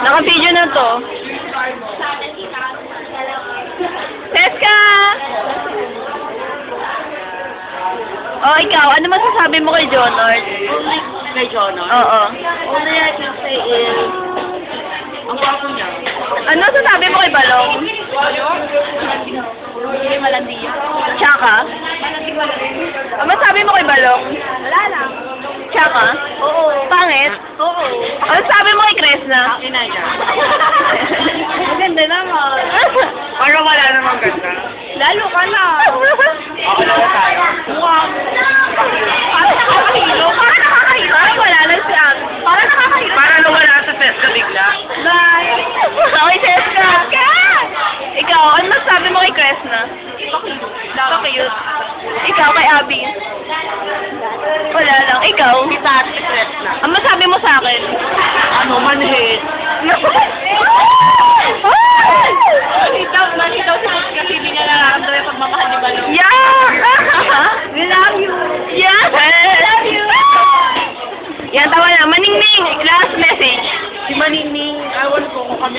Naka-video na to. Teska! Oh, ikaw, ano masasabi mo kay Jonard? Kay Jonard? Oo. All I can say is, ang gwapo niya. Ano masasabi mo kay Balong? Hindi malandi yan. Tsaka? Ano masabi mo kay Balong? Wala lang. Tsaka? Oo. Pangit? Oo. Ano sabi mo kay Kresna? Akin na yan. Maganda naman. Para wala namang ganda. Lalo ka na. Oo, lalo tayo. Mukha mo. Parang nakakahilo. Parang nakakahilo. Parang wala lang si Abby. Parang nakakahilo. Para nawala sa test ka bigla. Bye! Okay, Teska! Ikaw, ano masabi mo kay Kresna? Cute. Ikaw, kay Abby? Wala lang. Ikaw? Kita si Kresna. Ano masabi mo sa akin? Ano, manhid. Manitaw si Kresna kasi hindi niya nararamdaman yung pagmamahal ni Balong. Yeah! We love you. Yeah! Love you! Yan, tawa na. Maningning, last message. Si Maningning, ewan ko kung kami